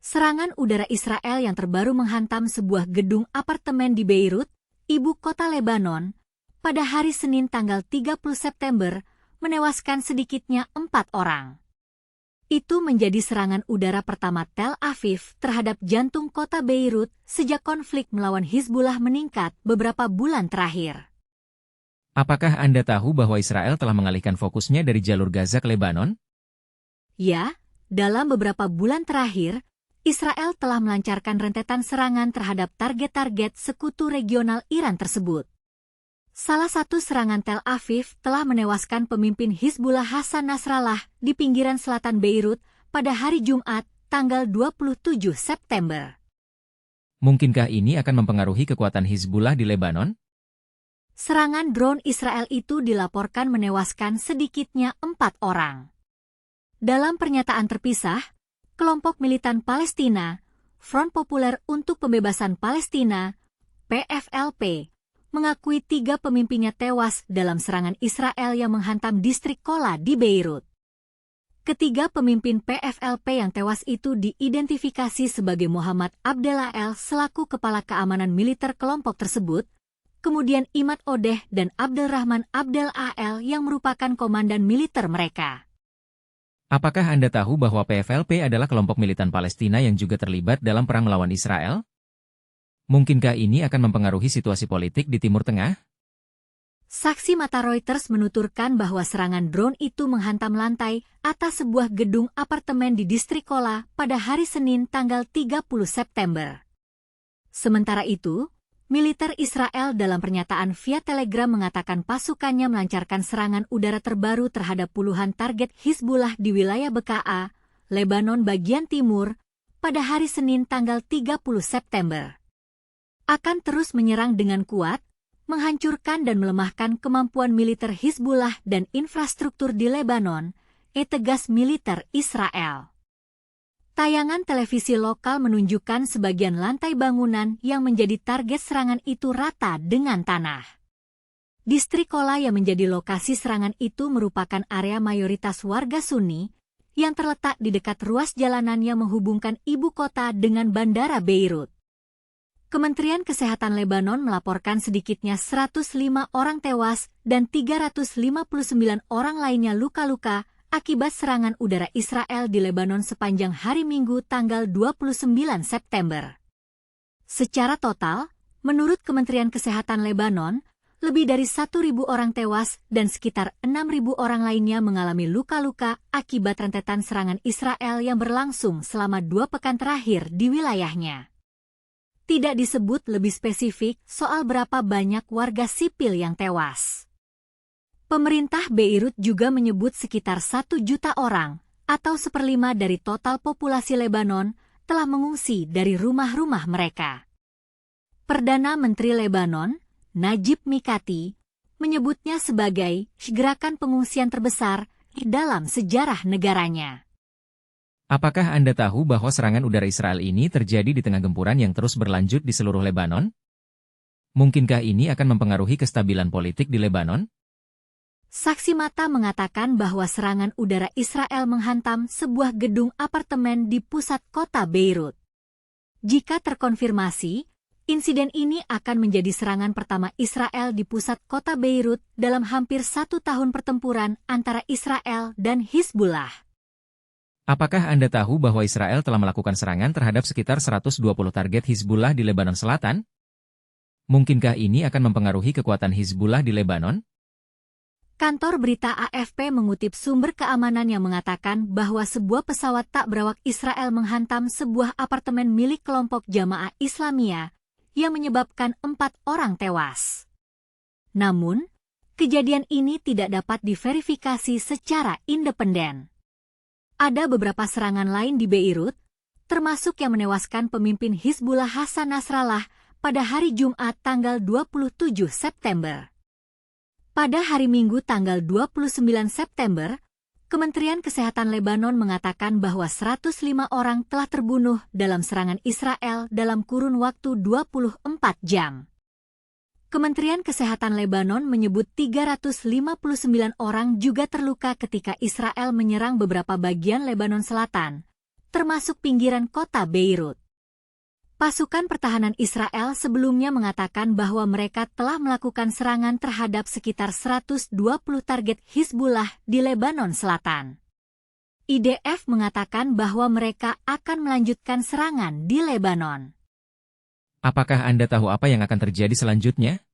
Serangan udara Israel yang terbaru menghantam sebuah gedung apartemen di Beirut, ibu kota Lebanon, pada hari Senin tanggal 30 September, menewaskan sedikitnya 4 orang. Itu menjadi serangan udara pertama Tel Aviv terhadap jantung kota Beirut sejak konflik melawan Hizbullah meningkat beberapa bulan terakhir. Apakah Anda tahu bahwa Israel telah mengalihkan fokusnya dari jalur Gaza ke Lebanon? Ya, dalam beberapa bulan terakhir, Israel telah melancarkan rentetan serangan terhadap target-target sekutu regional Iran tersebut. Salah satu serangan Tel Aviv telah menewaskan pemimpin Hizbullah Hasan Nasrallah di pinggiran selatan Beirut pada hari Jumat, tanggal 27 September. Mungkinkah ini akan mempengaruhi kekuatan Hizbullah di Lebanon? Serangan drone Israel itu dilaporkan menewaskan sedikitnya 4 orang. Dalam pernyataan terpisah, kelompok militan Palestina, Front Populer untuk Pembebasan Palestina, PFLP, mengakui 3 pemimpinnya tewas dalam serangan Israel yang menghantam distrik Kola di Beirut. Ketiga pemimpin PFLP yang tewas itu diidentifikasi sebagai Muhammad Abdel-Al selaku kepala keamanan militer kelompok tersebut, kemudian Imad Odeh dan Abdelrahman Abdel-Al yang merupakan komandan militer mereka. Apakah Anda tahu bahwa PFLP adalah kelompok militan Palestina yang juga terlibat dalam perang melawan Israel? Mungkinkah ini akan mempengaruhi situasi politik di Timur Tengah? Saksi mata Reuters menuturkan bahwa serangan drone itu menghantam lantai atas sebuah gedung apartemen di distrik Kola pada hari Senin tanggal 30 September. Sementara itu, militer Israel dalam pernyataan via Telegram mengatakan pasukannya melancarkan serangan udara terbaru terhadap puluhan target Hizbullah di wilayah Bekaa, Lebanon bagian timur, pada hari Senin tanggal 30 September. Akan terus menyerang dengan kuat, menghancurkan dan melemahkan kemampuan militer Hizbullah dan infrastruktur di Lebanon, tegas militer Israel. Tayangan televisi lokal menunjukkan sebagian lantai bangunan yang menjadi target serangan itu rata dengan tanah. Distrik Kola yang menjadi lokasi serangan itu merupakan area mayoritas warga Sunni yang terletak di dekat ruas jalanan yang menghubungkan ibu kota dengan bandara Beirut. Kementerian Kesehatan Lebanon melaporkan sedikitnya 105 orang tewas dan 359 orang lainnya luka-luka akibat serangan udara Israel di Lebanon sepanjang hari Minggu tanggal 29 September. Secara total, menurut Kementerian Kesehatan Lebanon, lebih dari 1.000 orang tewas dan sekitar 6.000 orang lainnya mengalami luka-luka akibat rentetan serangan Israel yang berlangsung selama 2 pekan terakhir di wilayahnya. Tidak disebut lebih spesifik soal berapa banyak warga sipil yang tewas. Pemerintah Beirut juga menyebut sekitar 1 juta orang, atau 1/5 dari total populasi Lebanon, telah mengungsi dari rumah-rumah mereka. Perdana Menteri Lebanon, Najib Mikati, menyebutnya sebagai gerakan pengungsian terbesar dalam sejarah negaranya. Apakah Anda tahu bahwa serangan udara Israel ini terjadi di tengah gempuran yang terus berlanjut di seluruh Lebanon? Mungkinkah ini akan mempengaruhi kestabilan politik di Lebanon? Saksi mata mengatakan bahwa serangan udara Israel menghantam sebuah gedung apartemen di pusat kota Beirut. Jika terkonfirmasi, insiden ini akan menjadi serangan pertama Israel di pusat kota Beirut dalam hampir 1 tahun pertempuran antara Israel dan Hizbullah. Apakah Anda tahu bahwa Israel telah melakukan serangan terhadap sekitar 120 target Hizbullah di Lebanon Selatan? Mungkinkah ini akan mempengaruhi kekuatan Hizbullah di Lebanon? Kantor berita AFP mengutip sumber keamanan yang mengatakan bahwa sebuah pesawat tak berawak Israel menghantam sebuah apartemen milik kelompok Jamaah Islamiyah yang menyebabkan 4 orang tewas. Namun, kejadian ini tidak dapat diverifikasi secara independen. Ada beberapa serangan lain di Beirut, termasuk yang menewaskan pemimpin Hizbullah Hasan Nasrallah pada hari Jumat tanggal 27 September. Pada hari Minggu tanggal 29 September, Kementerian Kesehatan Lebanon mengatakan bahwa 105 orang telah terbunuh dalam serangan Israel dalam kurun waktu 24 jam. Kementerian Kesehatan Lebanon menyebut 359 orang juga terluka ketika Israel menyerang beberapa bagian Lebanon Selatan, termasuk pinggiran kota Beirut. Pasukan pertahanan Israel sebelumnya mengatakan bahwa mereka telah melakukan serangan terhadap sekitar 120 target Hizbullah di Lebanon Selatan. IDF mengatakan bahwa mereka akan melanjutkan serangan di Lebanon. Apakah Anda tahu apa yang akan terjadi selanjutnya?